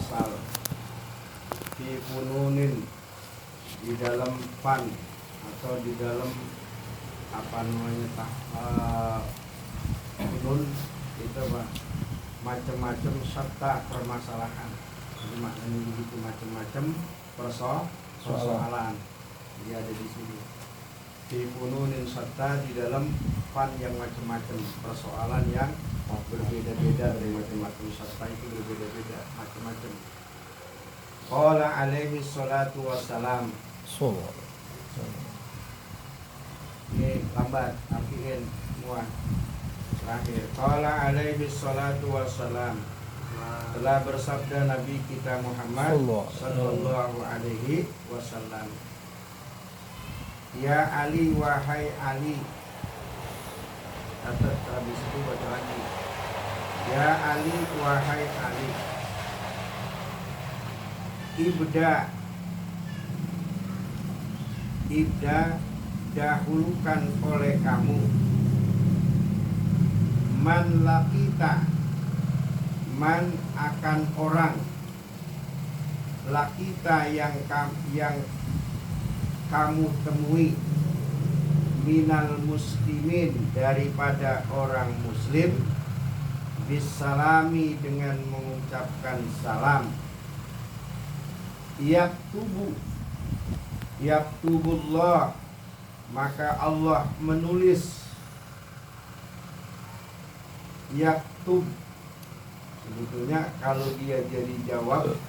asal. Fi fununin, di dalam fan atau di dalam apa namanya funun itu apa, macam-macam serta permasalahan. Jadi maknanya begitu, macam-macam persoalan. Dia ada di sini. Fi fununin serta di dalam fan yang macam-macam, persoalan yang berbeda-beda dari macam-macam serta itu berbeda-beda, macam-macam. Qala alaihi salatu wassalam. Ini lambat, artiin semua. Terakhir, qala alaihi salatu wassalam. Telah bersabda Nabi kita Muhammad sallallahu alaihi wasallam. Ya Ali, wahai Ali. Atau habis itu baca lagi. Ya Ali, wahai Ali. Ibda dahulukan oleh kamu man lakita, man akan orang, lakita yang kamu temui, minal muslimin daripada orang muslim, bisalami dengan mengucapkan salam. Yaktubullah, maka Allah menulis. Yaktub, sebetulnya kalau dia jadi jawab,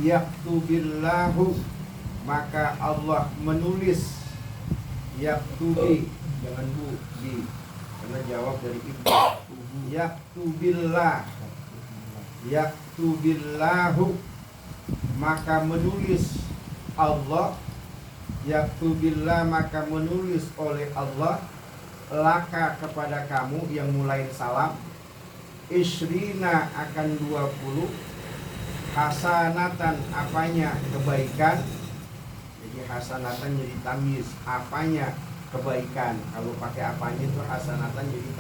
yaktubillahu, maka Allah menulis. Yaktubi, jangan bu, di, karena jawab dari ibu. Yaktubillahu, maka menulis Allah. Yaktubillah, maka menulis oleh Allah, laka kepada kamu yang mulai salam, isrina akan 20, hasanatan apanya kebaikan. Jadi hasanatan jadi tamyiz, apanya kebaikan. Kalau pakai apanya itu hasanatan jadi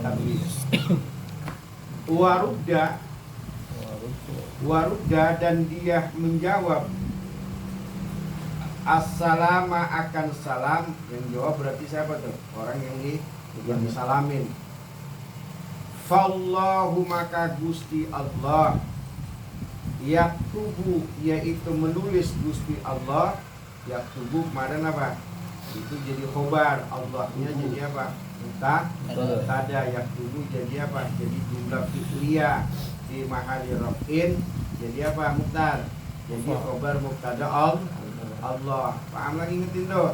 tamyiz. Warudda, dan dia menjawab assalama akan salam. Yang jawab berarti siapa tuh? Orang yang disalamin. Fallahu, maka Gusti Allah, yaktubu, yaitu menulis Gusti Allah. Yaktubu kemarin apa? Itu jadi khobar, Allahnya jadi apa? Mubtada. Yaktubu jadi apa? Jadi jumlah fi'liyah di mahali raf'in, jadi apa? Mubtada. Jadi khobar mubtada Allah. Paham lagi, ngetin tuh.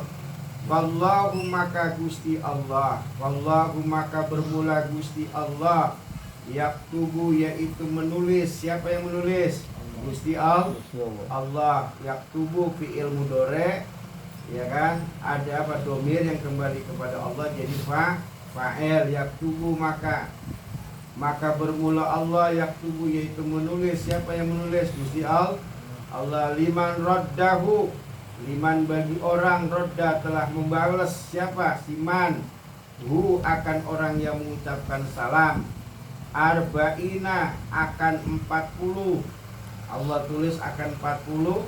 Wallahu, maka Gusti Allah. Wallahu, maka bermula Gusti Allah. Yaktubu, yaitu menulis. Siapa yang menulis? Gusti Allah. Yaktubu fi'il mudhari, ya kan? Ada apa? Domir yang kembali kepada Allah jadi fa'il. Yaktubu, maka bermula Allah. Yaktubu, yaitu menulis. Siapa yang menulis? Gusti Allah. Liman raddahu, liman bagi orang, rodda telah membalas. Siapa? Siman, hu akan orang yang mengucapkan salam. Arba'ina akan 40, Allah tulis akan 40,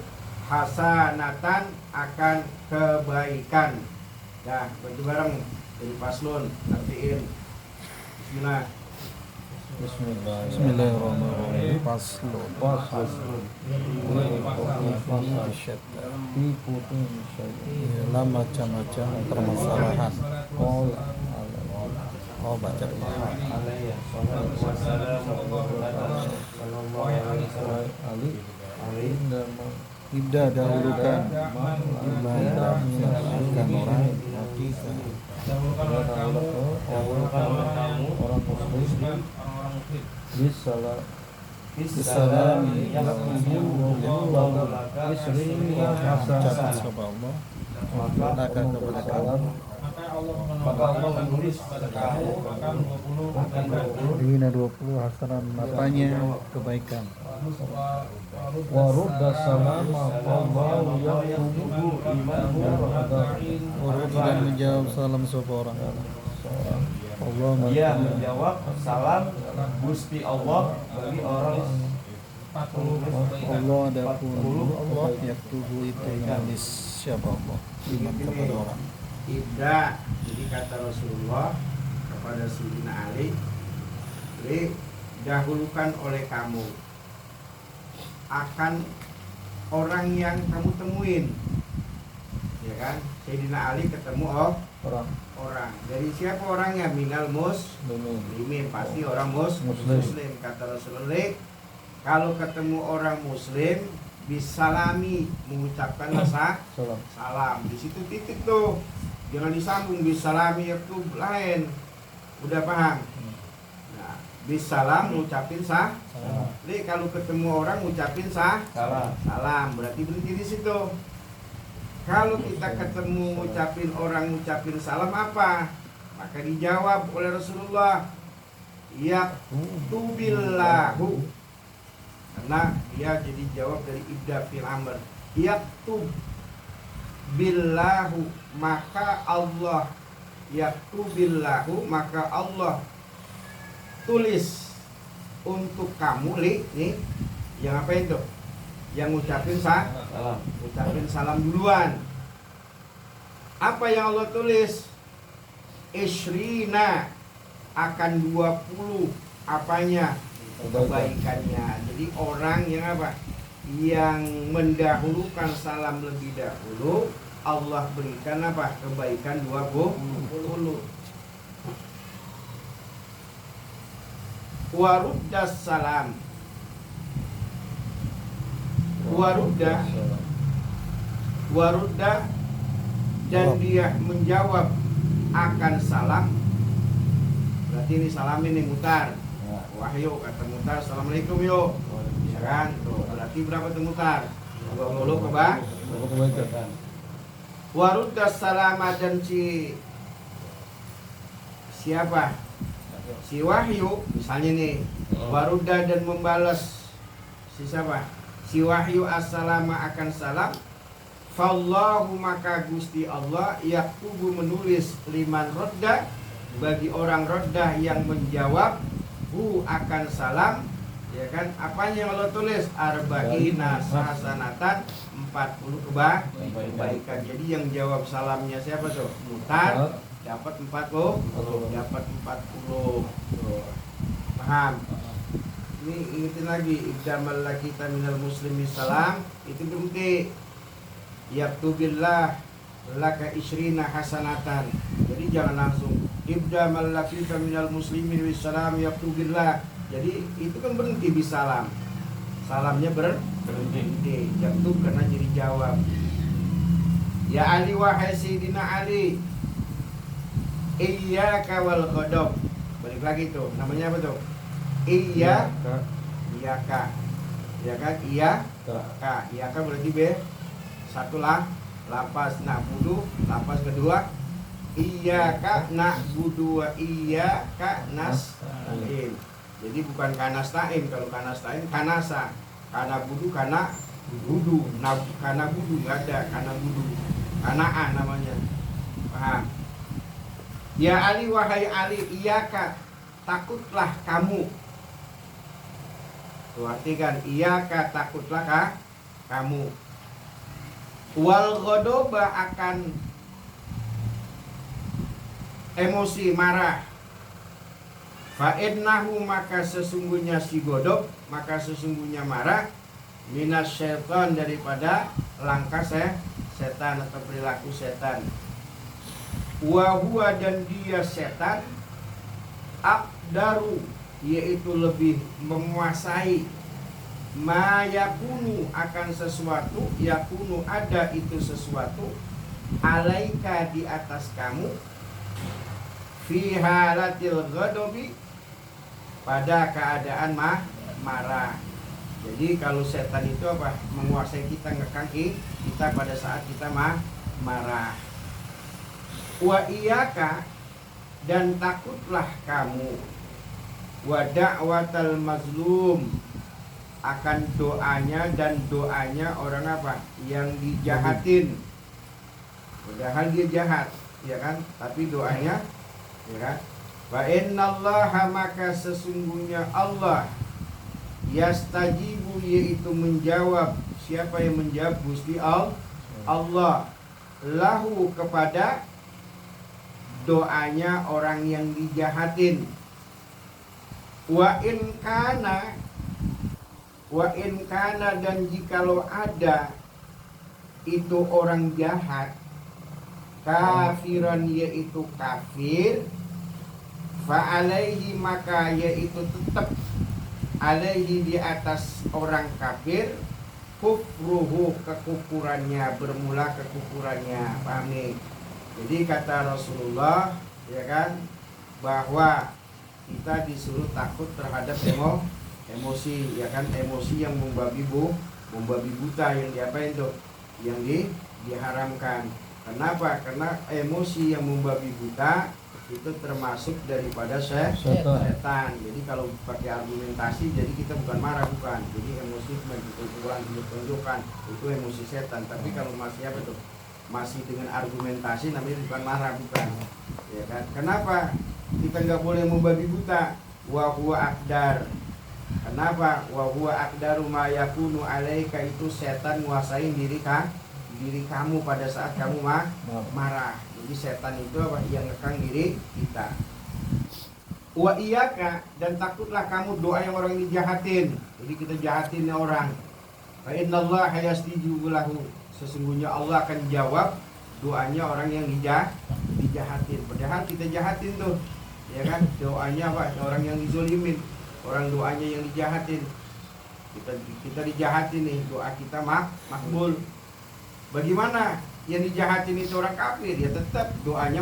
hasanatan akan kebaikan. Dah, baju bareng jadi paslon, artiin. Bismillah. Bismillahirrahmanirrahim. Paslon. Dalam macam-macam permasalahan. Oh, baca dulu. Ibda dahulukan mengenalkan orang Bissalami maka Allah menulis pada kamu akan 20 hasanah apanya kebaikan. Warudda salama Allahu yaktubu iman Dan menjawab salam seorang. Dia menjawab salam Gusti Allah bagi orang kebaikan. Allah adapun Allah yaktubu itu menulis siapa Allah liman kepada orang. Ibda, jadi kata Rasulullah kepada Sayyidina Ali, dahulukan oleh kamu akan orang yang kamu temuin, ya kan? Sayyidina Ali ketemu orang. Dari siapa orangnya? Minal muslimin, pasti orang muslim. Kata Rasulullah, kalau ketemu orang muslim bisalami, mengucapkan salam. Di situ titik tuh, jangan disambung bisalami itu lain. Udah paham? Nah, bisalam ngucapin salam. Jadi kalau ketemu orang ngucapin salam, berarti berhenti di situ. Kalau kita ketemu ngucapin orang ngucapin salam apa? Maka dijawab oleh Rasulullah, yaktubillahu. Karena dia jadi jawab dari ibda fil amr. Yaktub billahu, maka Allah, yaktubillahu, maka Allah tulis untuk kamu nih yang apa itu? Yang ngucapin ucapin salam duluan. Apa yang Allah tulis? Ishrina, akan 20 apanya? Kebaikannya. Jadi orang yang apa? Yang mendahulukan salam lebih dahulu, Allah berikan apa? Kebaikan 20. Waruddas salam. Warudda dan dia menjawab akan salam. Berarti ini salam ini mutar. Wahyu kata mutar, assalamualaikum yuk. Ya kan? Tuh, berarti berapa tuh mutar? 20 kebaikan. Warudda salama, dan siapa? Si Wahyu misalnya nih. Warudda dan membalas si siapa? Si Wahyu assalama akan salam. Fallahu, maka Gusti Allah yaktubu menulis liman rodda, bagi orang rodda yang menjawab akan salam, ya kan? Apanya yang Allah tulis? Arba'ina hasanatan, 40 kebaikan. Jadi yang jawab salamnya siapa tuh? Mutar, dapat 40. Paham? Ini ingetin lagi, ibdamal kita minal muslimin salam, itu berhenti. Yaktubillah laka isrina hasanatan. Jadi jangan langsung ibda malakita minal muslimin wassalam yaktubillah. Jadi itu kan berhenti bisalam. Salamnya berhenti. Yaktub karena jadi jawab. Ya Ali, wahai Sayyidina Ali, iyyaka wal ghadab. Balik lagi tuh, namanya apa tuh? Iyyaka. Ya kan? Iyyaka berarti satu lah, lapas na'budu, lapas kedua iyyaka na'budu wa iyyaka nasta'in. Jadi bukan kanasta'in, kalau kanasta'in kanasa, kana budu kana budu, kana budu enggak ada, kana budu, kanaan namanya. Paham? Ya Ali, wahai Ali, iyyaka, takutlah kamu. Tuh artikan iyyaka, takutlah kamu. Wal ghadaba, akan emosi marah. Fa innahu, maka sesungguhnya si godop, maka sesungguhnya marah, minas syaitan, daripada langkah setan atau perilaku setan. Wa huwa, dan dia setan, aqdaru, yaitu lebih menguasai, ma yakunu, akan sesuatu, yakunu ada itu sesuatu, alaika, di atas kamu, fi halatil ghadabi, pada keadaan marah. Jadi kalau setan itu apa? Menguasai kita, ngekang kita pada saat kita marah. Wa iyaka, dan takutlah kamu, wa da'watal mazlum, akan doanya dan doanya orang apa? Yang dijahatin. Padahal dia jahat, ya kan? Tapi doanya, ya kan? Wa innallaha, maka sesungguhnya Allah, Yastajibu yaitu menjawab. Siapa yang menjawab? Gusti Allah. Lahu kepada doanya orang yang dijahatin. Wa in kana dan jikalau ada itu orang jahat, kafiran yaitu kafir, fa alaihi maka yaitu tetap alaihi di atas orang kafir, kufruhu kekufurannya, bermula kekufurannya. Paham nih? Jadi kata Rasulullah, ya kan, bahwa kita disuruh takut terhadap emosi, ya kan, emosi yang membabi buta, yang diapain tuh, yang diharamkan. Kenapa? Karena emosi yang membabi buta itu termasuk daripada setan. Jadi kalau pakai argumentasi, jadi kita bukan marah, bukan. Jadi emosi tunjukkan itu emosi setan. Tapi kalau masih apa tuh? Masih dengan argumentasi, namanya bukan marah, bukan. Ya kan? Kenapa kita nggak boleh membabi buta? Wa huwa akdar. Kenapa? Wa huwa akdaru ma yakunu alaika, itu setan nguasain diri kamu pada saat kamu marah. Jadi setan itu apa? Yang ngekang diri kita. Wa iyaka, dan takutlah kamu doa yang orang ini jahatin. Jadi kita jahatin orang. Fa innallaha yastajibu lahu, sesungguhnya Allah akan jawab doanya orang yang dijahatin. Padahal kita jahatin tuh, ya kan? Doanya apa? Orang yang dizolimin, orang doanya yang dijahatin. Kita dijahatin nih, doa kita makbul. Bagaimana yang dijahatin itu orang kafir? Ya tetap doanya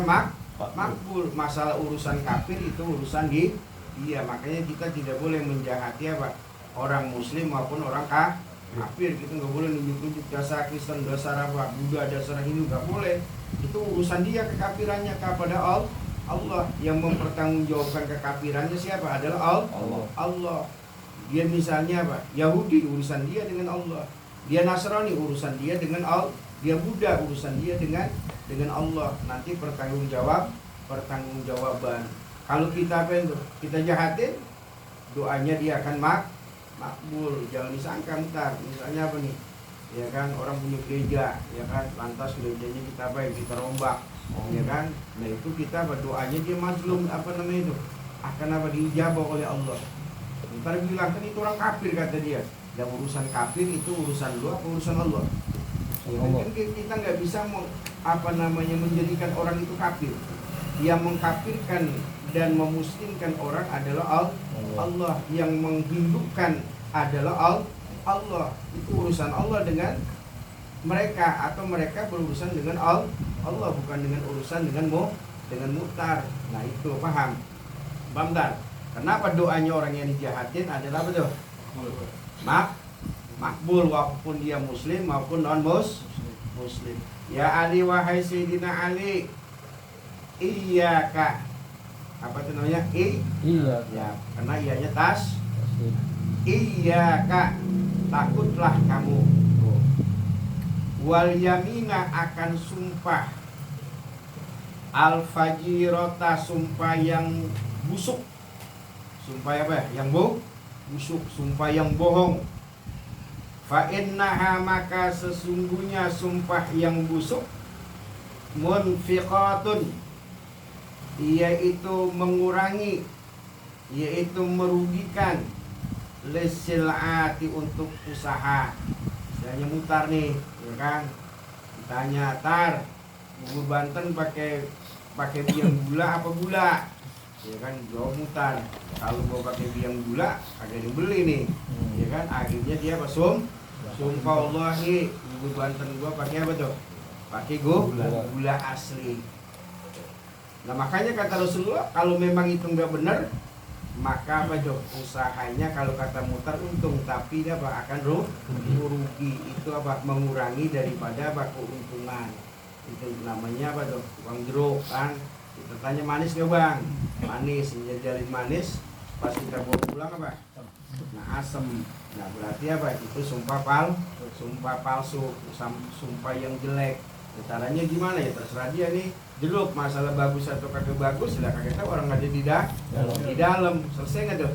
makbul. Masalah urusan kafir itu urusan dia. Makanya kita tidak boleh menjahati apa? Orang muslim maupun orang kafir. Kita nggak boleh nunjuk-nunjuk dasar Kristen, dasar apa, Buddha, dasar Hindu, nggak boleh. Itu urusan dia kekafirannya kepada Allah. Yang mempertanggungjawabkan kekafirannya siapa? Adalah Allah. Dia misalnya apa? Yahudi, urusan dia dengan Allah. Dia Nasrani, urusan dia dengan Allah. Dia Buddha, urusan dia dengan Allah. Nanti pertanggungjawaban. Kalau kita apa itu? Kita jahatin, doanya dia akan makbul. Jangan disangka ntar, misalnya apa nih? Ya kan, orang punya gereja, ya kan, lantas gerejanya kita apa? Kita rombak, ya kan? Nah itu kita berdoanya dia mazlum, apa namanya itu? Akan apa? Diijabah oleh Allah. Ntar bilang kan itu orang kafir, kata dia. Dan urusan kafir itu urusan lu apa urusan Allah? Ya, kan kita nggak bisa menjadikan orang itu kafir. Yang mengkafirkan dan memuslimkan orang adalah Allah. Yang menghindukkan adalah Allah. Itu urusan Allah dengan mereka, atau mereka berurusan dengan Allah, bukan dengan urusan dengan muhtar. Nah itu paham? Bamdar. Kenapa doanya orang yang dijahatin adalah betul? Makbul, walaupun dia muslim maupun non muslim. Ya Ali, wahai Sayyidina Ali, iyyaka, apa itu namanya? Iya. Ya, karena iyanya tas. Iyyaka, takutlah kamu. Wal yamina, akan sumpah. Al fajirota, sumpah yang busuk. Sumpah apa? Yang busuk, sumpah yang bohong. Fa innaha, maka sesungguhnya sumpah yang busuk, munfiqatun, yaitu mengurangi, yaitu merugikan, lisilati, untuk usaha. Misalnya mutar nih, ya kan? Ditanya, tar, bubur Banten pakai biang gula apa gula? Ya kan, jawab mutar. Kalau gua pakai biang gula, agak yang beli nih. Ya kan, akhirnya dia apa? Sumpah Allah nih, bubur Banten gua pakai apa tuh? Pakai gula asli. Nah makanya kata Rasulullah, kalau memang itu nggak benar, maka apa tuh? Usahanya kalau kata mutar untung, tapi dia apa? Akan rugi. Itu apa? Mengurangi daripada apa? Keuntungan. Itu namanya apa tuh? Uang jeruk kan? Kita tanya, manis gak bang? Manis, menjajalin manis. Pas kita bawa pulang apa? Nah asem. Nah berarti apa? Itu sumpah palsu, sumpah yang jelek. Caranya gimana ya? Terserah dia nih. Jeruk, masalah bagus atau kagak bagus, lah kagak tahu, orang ada di dalam. Selesai nggak tuh?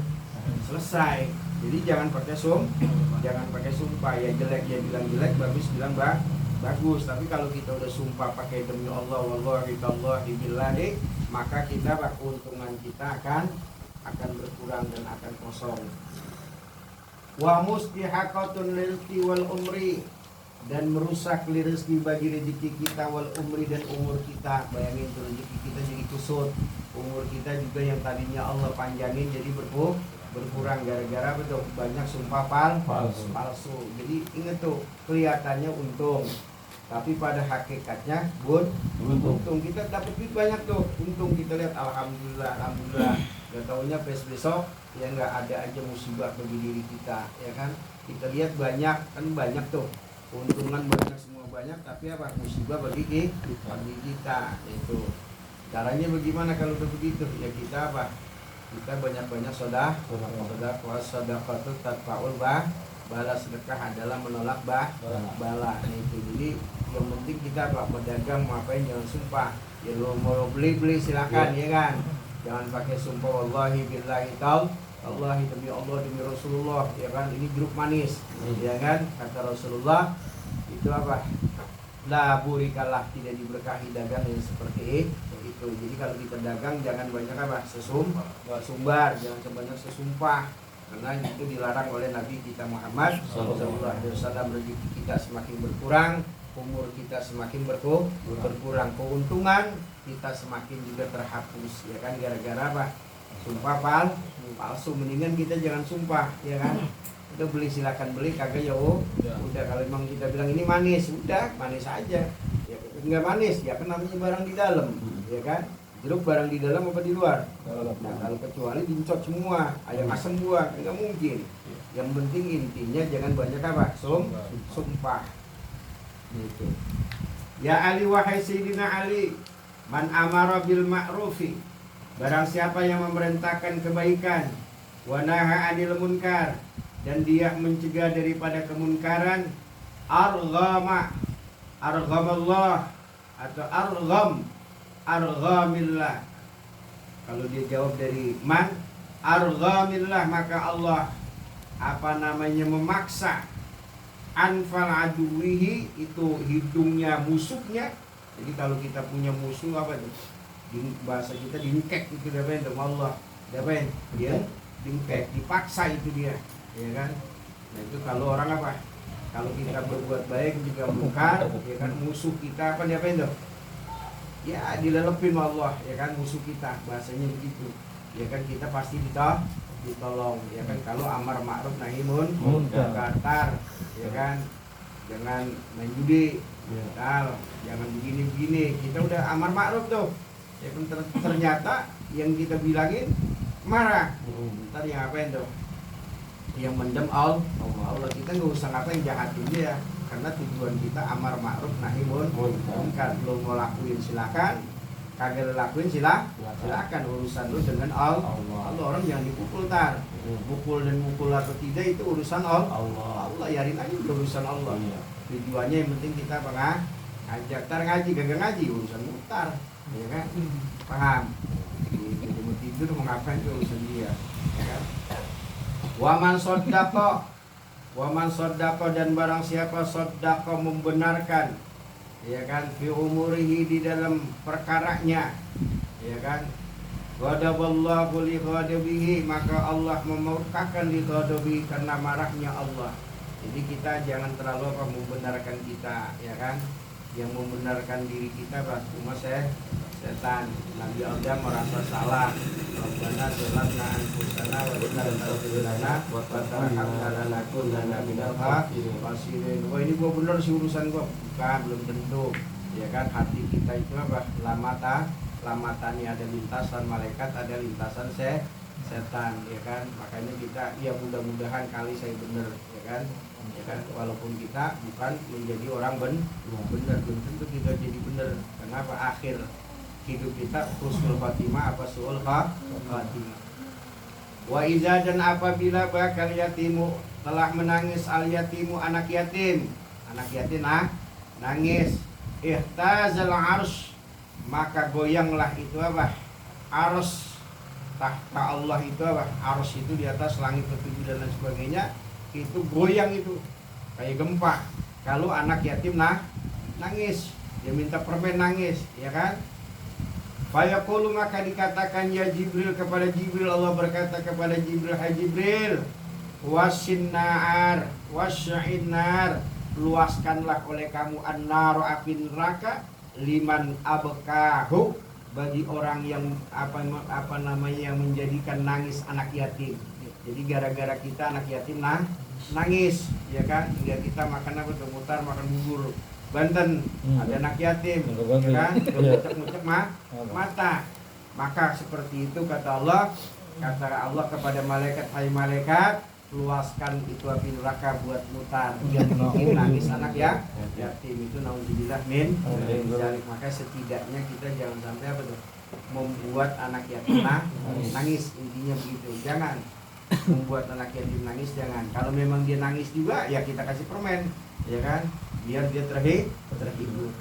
Selesai. Jadi jangan pakai sumpah ya, jelek ya bilang jelek, bagus bilang bagus. Tapi kalau kita udah sumpah pakai demi Allah, wallahi tallahi billahi, maka kita keuntungan kita akan berkurang dan akan kosong. Wa mustihaqatun rizqi wal umri, dan merusak rezeki bagi rezeki kita, wal umri, dan umur kita. Bayangin tuh, rezeki kita jadi kusut, umur kita juga yang tadinya Allah panjangin jadi berkurang gara-gara betul banyak sumpah palsu. Jadi ingat tuh, kelihatannya untung, tapi pada hakikatnya untung. Kita dapat duit banyak tuh, untung kita lihat alhamdulillah. Gak taunya besok ya nggak ada aja musibah bagi diri kita, ya kan? Kita lihat banyak tuh, keuntungan banyak, semua banyak, tapi apa musibah bagi kita. Itu caranya bagaimana kalau begitu? Ya kita banyak sedekah itu tatfaul bala. Sedekah adalah menolak bala. Itu jadi yang penting kita berdagang ngapain, jangan sumpah. Ya lo mau beli silakan, ya kan? Jangan pakai sumpah wallahi billahi Allah demi Allah demi Rasulullah, ya kan? Ini jeruk manis, ya kan? Kata Rasulullah itu la burikalah, tidak diberkahi dagang yang seperti itu. Jadi kalau kita dagang jangan banyak sesumbar, jangan sebanyak sesumpah, karena itu dilarang oleh Nabi kita Muhammad SAW. Rezeki kita semakin berkurang, umur kita semakin berkurang, keuntungan kita semakin juga terhapus, ya kan? Gara-gara sumpah palsu. Mendingan kita jangan sumpah, ya kan? Udah beli silakan beli, kagak ya udah. Kalau memang kita bilang ini manis, udah manis aja. Ya enggak manis, ya kan namanya barang di dalam, ya kan? Jeruk barang di dalam apa di luar? Nah kalau kecuali dincot semua, ayam asam buah, enggak mungkin. Yang penting intinya jangan banyak sumpah. Gitu. Ya Ali, wahai Sayyidina Ali, man amara bil ma'rufi, barang siapa yang memerintahkan kebaikan, wa naha 'anil munkar, dan dia mencegah daripada kemunkaran, arghamallah atau arghamillah. Kalau dia jawab dari man, arghamillah, maka Allah memaksa anfal aduwihi, itu hidungnya musuhnya. Jadi kalau kita punya musuh di bahasa kita dingkek, itu itu Allah dia dingkek, dipaksa itu dia, ya kan? Nah itu kalau orang kalau kita berbuat baik juga mungkar, ya kan? Musuh kita itu? Ya dilelepin Allah, ya kan? Musuh kita, bahasanya begitu, ya kan? Kita pasti ditolong, ya kan? Kalau amar ma'ruf nahi munkar, ya kan? Jangan main judi, jangan begini, kita udah amar ma'ruf tuh, ya kan? Ternyata yang kita bilangin marah, ntar yang apain tuh? Yang mendem Allah. Kita nggak usah ngapain, jahatin dia, karena tujuan kita amar ma'ruf nahi munkar. Lo mau lakuin silakan, kagak lakuin silakan, urusan lu dengan Allah. Orang yang dipukul mukul dan mukul atau tidak itu urusan Allah. Yarin aja urusan Allah. Tujuannya yang penting kita ngajak, ngaji kagak ngaji urusan mutar, ya kan? Paham? Gitu, mau tidur mau ngapain itu urusan dia, ya kan? Waman sodako, dan barang siapa sodako membenarkan, ya kan, fi umurihi, di dalam perkaranya, ya kan, ghadaballahu li ghadabihi, maka Allah memurkakan li ghadabihi, karena marahnya Allah. Jadi kita jangan terlalu membenarkan kita, ya kan? Yang membenarkan diri kita cuma setan. Nabi Adam merasa salah. Rabbana zalamna anfusana wa illam taghfir lana wa tarhamna lanakunanna minal khasirin. Oh ini gua bener sih urusan gua. Bukan, belum tentu. Ya kan, hati kita itu lamatannya ada lintasan malaikat, ada lintasan setan, ya kan? Makanya kita mudah-mudahan kali saya bener, ya kan? Ya kan, walaupun kita bukan menjadi orang benar, belum tentu kita jadi benar. Kenapa? Akhir hidup kita husnul khatimah apa su'ul khatimah. Wa iza, dan apabila bakal yatimu, telah menangis al yatimu, anak yatim nangis, ihtazal arsh, maka goyanglah itu arsy, tahta Allah itu apa? Arsy itu di atas langit ketujuh dan lain sebagainya, itu goyang itu kayak gempa. Kalau anak yatim nangis, dia minta permen nangis, ya kan? Fayaqulu, maka dikatakan ya Jibril kepada Jibril, Allah berkata kepada Jibril, hai Jibril, wasinnar wasya'innar, luaskanlah oleh kamu an-nar, api neraka, liman abkahu, bagi orang yang apa namanya yang menjadikan nangis anak yatim. Jadi gara-gara kita anak yatim nangis, ya kan? Hingga kita makan apa tuh, mutar makan bubur Banten, ada anak yatim, ya kan? Ngucek-ngucek mata. Maka seperti itu kata Allah kepada malaikat, hai malaikat, luaskan itu api neraka buat mutar yang bikin nangis anak ya yatim. Itu nauzubillah min dzalik. Maka setidaknya kita jangan sampai apa tuh, membuat anak yatim nangis. Intinya begitu, jangan membuat anak yatim nangis, jangan. Kalau memang dia nangis juga, ya kita kasih permen, ya kan, biar dia terhibur.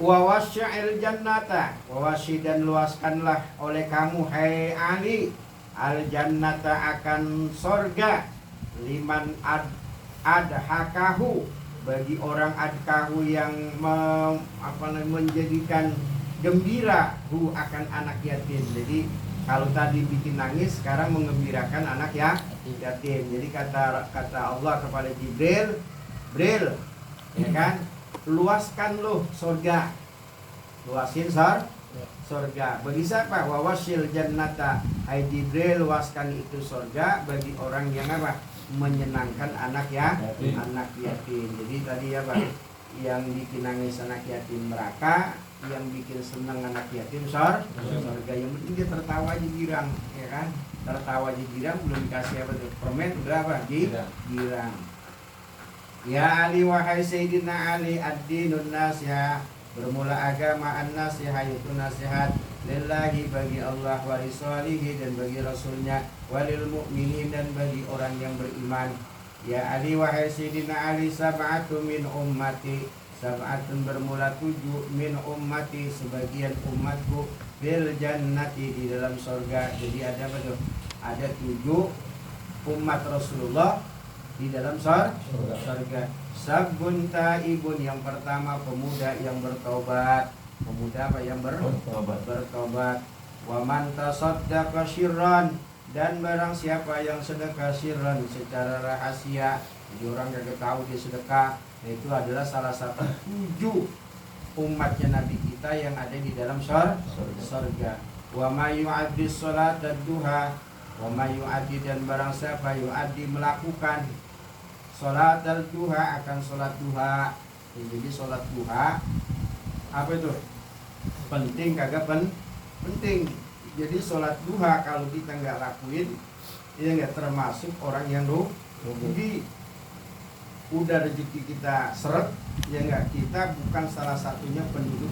Wawasya'il jannata, wawasyi dan luaskanlah oleh kamu hai Ali al jannata akan sorga, liman adhakahu, bagi orang adkahu yang menjadikan gembira hu akan anak yatim. Jadi kalau tadi bikin nangis, sekarang mengembirakan anak yatim. Jadi kata Allah kepada Jibril, ya kan, luaskan loh surga, luasin surga. Bagi siapa? Wawasil jannata, hai Jibril, luaskan itu surga bagi orang yang apa? Menyenangkan anak anak yatim. Jadi tadi apa? Yang bikin nangis anak yatim neraka, yang bikin senang anak yatim surga. Yang penting dia tertawa aja girang, ya kan? Tertawa aja girang, belum dikasih apa tuh? Permen udah apa? Girang. Ya Ali, wahai Sayyidina Ali, ad-dinun nasiha, bermula agama an-nasiha itu nasihat lillahi, bagi Allah, wa risalihi, dan bagi Rasulnya, walil mu'minin, dan bagi orang yang beriman. Ya Ali, wahai Sayyidina Ali, sab'atu min ummati, sab'atun bermula 7, min ummati, sebagian umatku, bil jannati, di dalam surga. Jadi ada apa tuh? Ada 7 umat Rasulullah di dalam surga. Sabun taibun, yang pertama pemuda yang bertobat. Pemuda apa? Yang bertobat. Wa man tasaddaqa syirran, dan barang siapa yang sedekah syirran, secara rahasia, jadi orang gak tahu dia sedekah, itu adalah salah satu 7 umatnya Nabi kita yang ada di dalam surga. Wa may yu'addi shalat ad-duha, wa may yu'addi, dan barang siapa yu'addi melakukan sholat al-duha, akan sholat duha. Jadi sholat duha apa itu? Penting kagak penting. Jadi sholat duha kalau kita nggak lakuin, ya nggak termasuk orang yang rugi. Udah rezeki kita seret, ya nggak, kita bukan salah satunya penduduk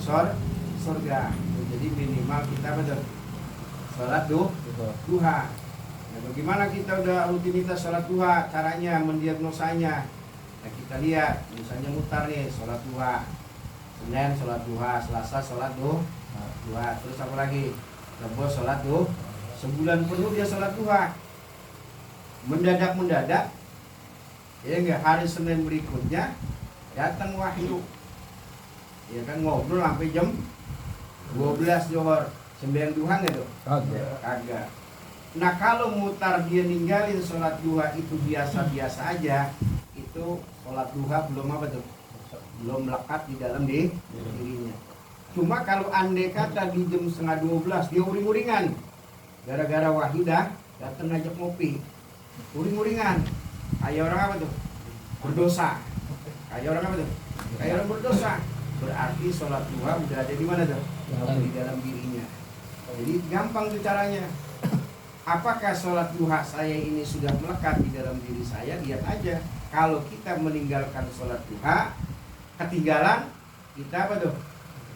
surga. Jadi minimal kita betul sholat duha. Nah, bagaimana kita udah rutinitas sholat duha, caranya mendiagnosanya? Nah, kita lihat, misalnya mutar nih, sholat duha Senin sholat duha, Selasa sholat duha, terus apa lagi? Rabu sholat duha, sebulan penuh dia sholat duha. Mendadak, ya enggak, hari Senin berikutnya datang wahyu, ya kan, ngobrol sampai jam 12 Johor, sembahyang duha nggak tuh? Kagak. Nah kalau mutar dia ninggalin sholat duha itu biasa-biasa aja, itu sholat duha belum apa tuh? Belum melekat di dalam dirinya. Cuma kalau andai kata di jam 11:30 dia uring-uringan, gara-gara wahyu dah datang ngajak ngopi, uring-uringan, kayak orang apa tuh? Berdosa. Kayak orang apa tuh? Kayak orang berdosa. Berarti sholat duha udah ada di mana tuh? Di dalam dirinya. Jadi gampang tuh caranya. Apakah sholat duha saya ini sudah melekat di dalam diri saya? Lihat aja. Kalau kita meninggalkan sholat duha, ketinggalan, kita apa tuh?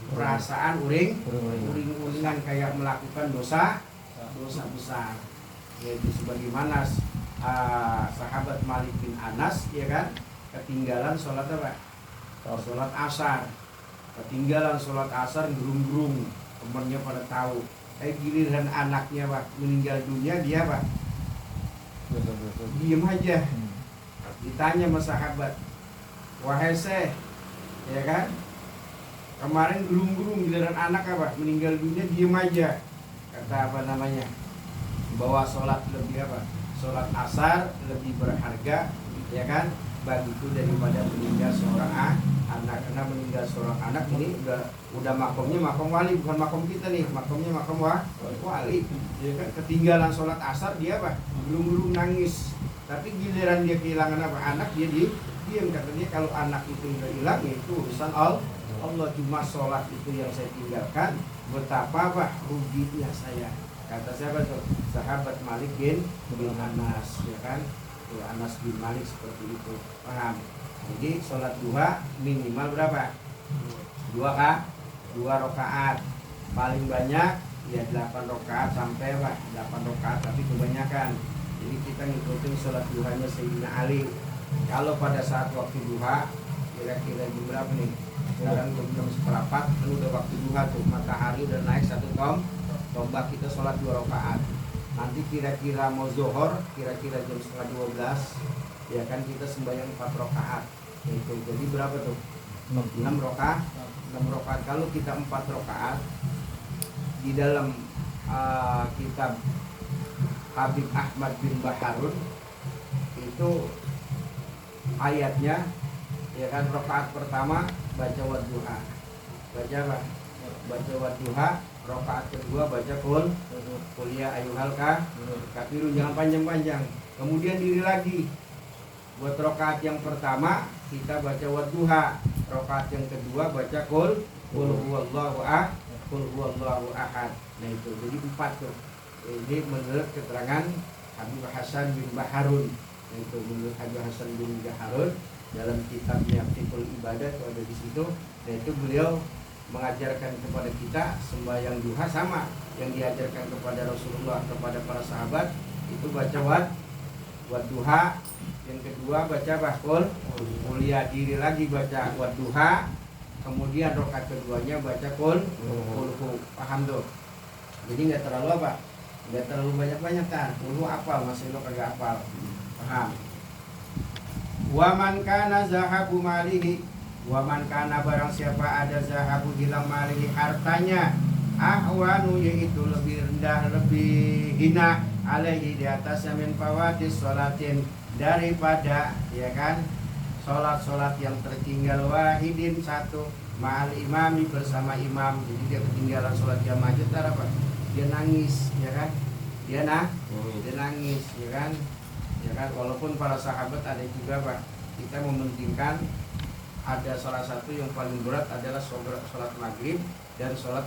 Perasaan uring-uringan kayak melakukan dosa besar. Yaitu sebagaimana sahabat Malik bin Anas, ya kan, ketinggalan sholat apa? Sholat asar. Ketinggalan sholat asar, gerung-gerung, temannya pada tahu. giliran anaknya Pak meninggal dunia dia Pak diem aja. Ditanya sama sahabat, wahai Syekh, ya kan, kemarin gerung-gerung giliran anak apa meninggal dunia diem aja. Kata apa namanya, bahwa sholat lebih apa, sholat asar lebih berharga, ya kan, bagiku daripada meninggal seorang anak. Karena meninggal seorang anak ini udah makomnya makom wali, bukan makom kita nih, makomnya makom wali, ya kan. Ketinggalan sholat asar dia apa, gerung-gerung nangis. Tapi giliran dia kehilangan apa anak, dia diam. Katanya kalau anak itu udah hilang ya itu urusan Allah. Cuma sholat itu yang saya tinggalkan, betapa apa ruginya saya. Kata siapa tuh? Sahabat Malik bin Anas, ya kan, ya, Anas bin Malik seperti itu, paham? Jadi sholat duha minimal berapa? 2 rakaat, paling banyak ya 8 rakaat sampai apa? 8 rakaat, tapi kebanyakan. Jadi kita ngikutin sholat duhanya Sayyidina Ali. Kalau pada saat waktu duha, kira-kira jam berapa nih? Sekarang jam 1:04, kan udah waktu duha tuh, matahari udah naik 1 tombak, kita sholat 2 rakaat. Nanti kira-kira mau zuhur, kira-kira jam 11:30, ya kan kita sembahyang 4 rakaat. Itu jadi berapa tuh? 6 rakaat. 6 rakaat. Kalau kita 4 rakaat di dalam kitab Habib Ahmad bin Baharun itu ayatnya, ya kan, rakaat pertama baca wadduha, baca apa? Baca wadduha. Rakaat kedua baca qul ya ayyuhal kafirun, jangan panjang-panjang. Kemudian diri lagi. Buat rakaat yang pertama kita baca wadduha. Rakaat yang kedua baca qul huwallahu ahad. Nah itu jadi 4 tuh. Ini menurut keterangan Habib Hasan bin Baharun. Itu menurut Habib Hasan bin Baharun dalam kitabnya Fiqhul Ibadah itu ada di situ. Dan itu beliau mengajarkan kepada kita sembahyang duha sama yang diajarkan kepada Rasulullah, kepada para sahabat, itu baca wadduha. Yang kedua baca qul mulia, diri lagi baca wadduha. Kemudian rakaat keduanya baca qul paham tuh. Jadi nggak terlalu apa? Nggak terlalu banyak-banyak kan. Dulu apal, masih lo kagak apal. Paham? Waman kana zahabu malihi, waman kana barang siapa ada zahabu hilang malihi hartanya, ahwanu yaitu lebih rendah, lebih hina, alaihi di atasnya min fawatis sholatin, daripada, ya kan, sholat yang tertinggal wahidin 1 ma'al imami bersama imam. Jadi dia ketinggalan sholat jamaah aja apa? Dia nangis, ya kan? Dia nangis, ya kan? Ya kan, walaupun para sahabat ada juga Pak, kita mementingkan ada salah satu yang paling berat adalah sholat maghrib dan sholat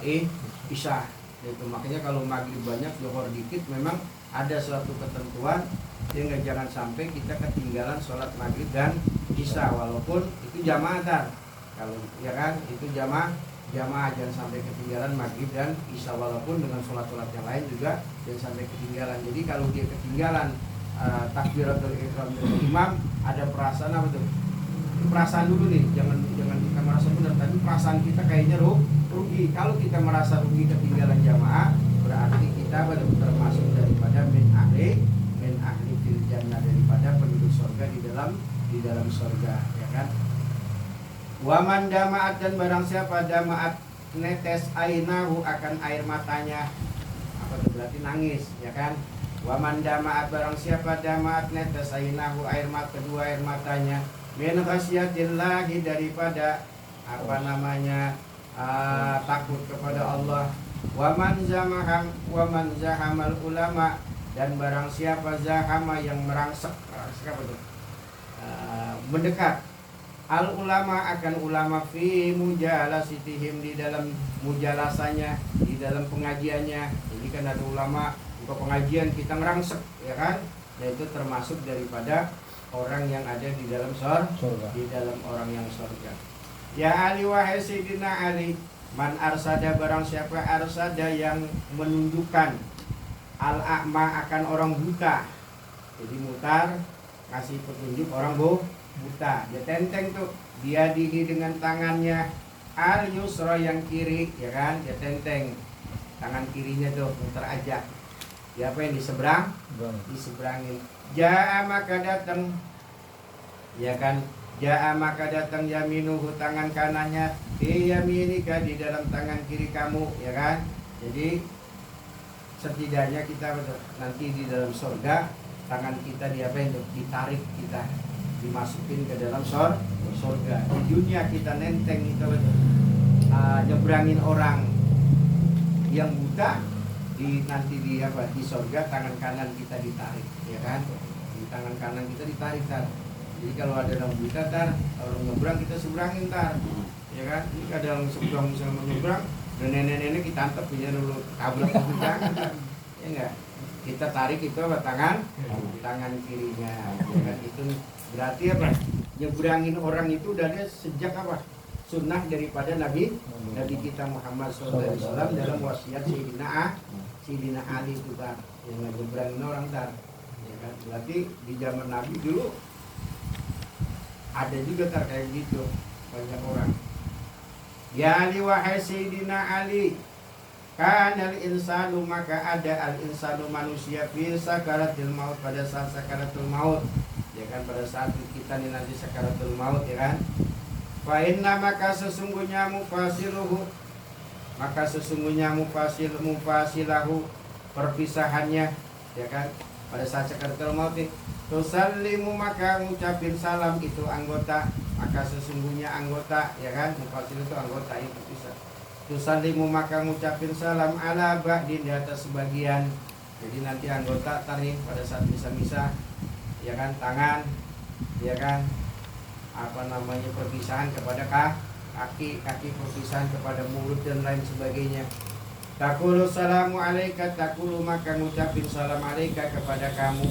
isya. Itu makanya kalau maghrib banyak, zuhur dikit, memang ada suatu ketentuan sehingga jangan sampai kita ketinggalan sholat maghrib dan isya, walaupun itu jamaah kan. Kalau ya kan itu jamaah jangan sampai ketinggalan maghrib dan isya, walaupun dengan sholat-sholat yang lain juga jangan sampai ketinggalan. Jadi kalau dia ketinggalan takbiratul ihram dari imam, ada perasaan apa tuh? Perasaan dulu nih, jangan kita merasa benar, tapi perasaan kita kayaknya rugi. Kalau kita merasa rugi ketinggalan jamaah, berarti kita termasuk daripada min ahli fil jannah, daripada penduduk surga di dalam surga, ya kan? Waman damaat, dan barang siapa damaat netes ainahu akan air matanya, apa itu berarti nangis, ya kan? Waman damaat, barang siapa damaat netes ainahu air matanya, min khasyatillahi, daripada apa namanya takut kepada Allah. Waman zahamal ulama, dan barang siapa zahama yang merangsek apa itu? Mendekat al ulama akan ulama fi mujalasitihim, di dalam mujalasanya, di dalam pengajiannya. Jadi kan ada ulama untuk pengajian kita ngerangsek, ya kan? Dan itu termasuk daripada orang yang ada di dalam surga, di dalam orang yang surga. Ya Ali, wahai Sayyidina Ali, man arsada, barang siapa arsada yang menundukkan al a'ma akan orang buta. Jadi mutar, kasih petunjuk orang buta, dia tenteng tuh, dia dengan tangannya al yusra yang kiri, ya kan, dia tenteng. tangan kirinya tuh muter aja. Ya apa yang diseberang? Bang. Diseberangin. Ja'a maka datang, ya kan? Ja'a maka datang yaminuhu tangan kanannya fi yaminika di dalam tangan kiri kamu, ya kan? Jadi setidaknya kita nanti di dalam surga tangan kita diapain tuh? Ditarik kita, dimasukin ke dalam surga. Di dunia kita nenteng itu nyebrangin orang yang buta, nanti di surga tangan kanan kita ditarik, ya kan? Di tangan kanan kita ditarik tar. Jadi kalau ada orang buta tar, orang nyebrang kita seberangin tar, ya kan? Ini ada orang seberang misalnya mau nyebrang, dan nenek-nenek kita tangkap punya dulu tabrak ke jangan tar, ya enggak? Kita tarik itu apa? Tangan kirinya, ya kan? Itu berarti apa? Nyebrangin orang itu dari sejak apa? Sunnah daripada Nabi kita Muhammad SAW dalam wasiat Sayyidina Ali itu kan, yang nyebrangin orang tar, ya kan? Berarti di zaman Nabi dulu ada juga tar kayak gitu banyak orang. Ya Ali wahai Sayyidina Ali, kanal insanu maka ada al insanu manusia fi sakaratil maut pada saat sakaratul maut, ya kan? Pada saat kita nih nanti sakaratul maut, ya kan? Fa inna maka sesungguhnya mufasiluhu, maka sesungguhnya mufasilahu perpisahannya, ya kan? Pada saat sakaratul maut nih, tusallimu maka ngucapin salam itu anggota, maka sesungguhnya anggota, ya kan? Mufasil itu anggota yang terpisah. Tusallimu maka ngucapin salam ala ba'din di atas sebagian. Jadi nanti anggota tarik pada saat misah-misah, ya kan? Tangan, ya kan? Perpisahan kepada kaki perpisahan kepada mulut dan lain sebagainya. Taqulu salamu alaika, taqulu maka ngucapin salam alaika kepada kamu.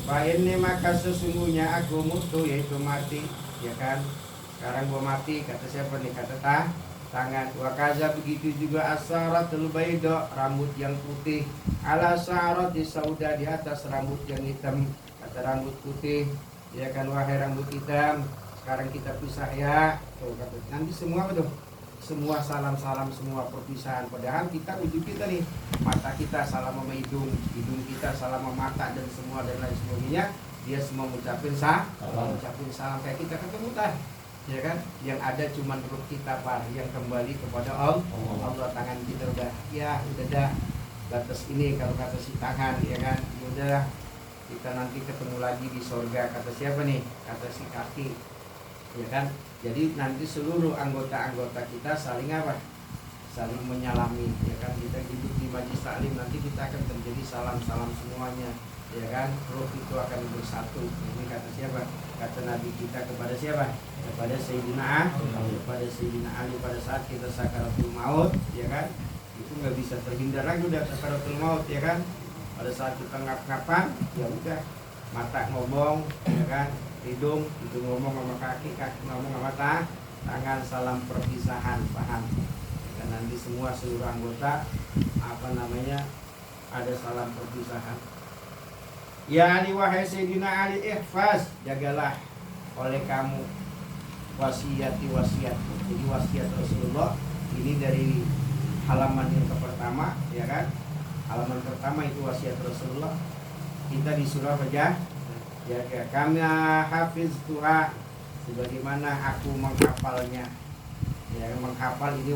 Fa inni maka sesungguhnya aku mutu, yaitu mati, ya kan? Sekarang gua mati, kata siapa nih? Kata tangan. Wa kaza begitu juga asaratul bayda, rambut yang putih, ala sarati sauda, di atas rambut yang hitam, kata rambut putih, ya kan? Wahai rambut hitam, sekarang kita pisah ya. Tuh, kata. Nanti semua apa tuh? Semua salam-salam, semua perpisahan. Padahal kita ujung kita nih, mata kita salam sama hidung kita salam sama mata dan semua dan lain sebagainya. Dia semua ngucapin salam kayak kita ketemu tah, ya kan? Yang ada cuma perut kita par yang kembali kepada Allah. Tangan kita udah dah batas ini kalau kata si tangan, ya kan? Udah kita nanti ketemu lagi di surga, kata siapa nih? Kata si kaki, ya kan? Jadi nanti seluruh anggota-anggota kita saling apa? Saling menyalami, ya kan? Kita hidup di majlis taklim, nanti kita akan terjadi salam-salam semuanya, ya kan? Ruh itu akan bersatu. Ini kata siapa? Kata Nabi kita kepada siapa? Kepada Sayyidina Ali pada saat kita sakaratul maut, ya kan? Itu nggak bisa terhindar lagi udah sakaratul maut, ya kan? Pada saat kita ngap-ngapan, ya udah mata ngomong, ya kan? Hidung ngomong sama kaki ngomong sama tangan, salam perpisahan, paham? Dan nanti semua seluruh anggota ada salam perpisahan. Ya Ali wahai Sayyidina Ali, ihfaz, jagalah oleh kamu wasiat. Jadi wasiat Rasulullah ini dari halaman yang pertama, ya kan? Halaman pertama itu wasiat Rasulullah. Kita di surah Fajr, ya kami hafiz Tuhan sebagaimana aku menghafalnya, ya menghafal ini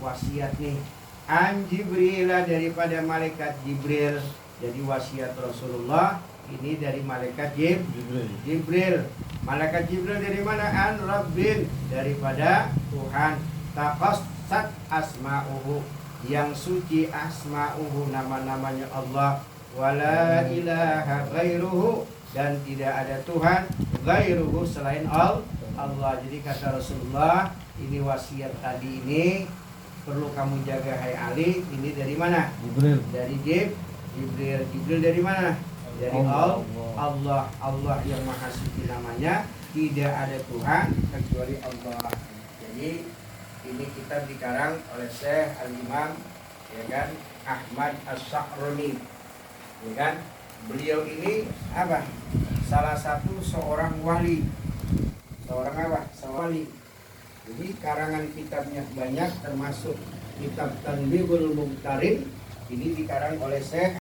wasiat nih an Jibril, daripada malaikat Jibril. Jadi wasiat Rasulullah ini dari malaikat Jibril. Malaikat Jibril dari mana? An Rabbin, daripada Tuhan. Taqassat asma'uhu, yang suci asma'uhu, nama-namanya Allah. Wala ilaha ghairuhu, dan tidak ada Tuhan ghairuhu selain Allah. Jadi kata Rasulullah, ini wasiat tadi ini perlu kamu jaga hai Ali. Ini dari mana? Jibril. Dari Jibril dari mana? Dari Allah yang maha suci namanya. Tidak ada Tuhan kecuali Allah. Jadi ini kitab dikarang oleh Syekh Al-Imam, ya kan, Ahmad As-Sa'roni, ya kan? Beliau ini apa? Salah satu seorang wali. Seorang wali. Jadi karangan kitabnya banyak, termasuk kitab Tanbihul Mumtarin ini dikarang oleh Syekh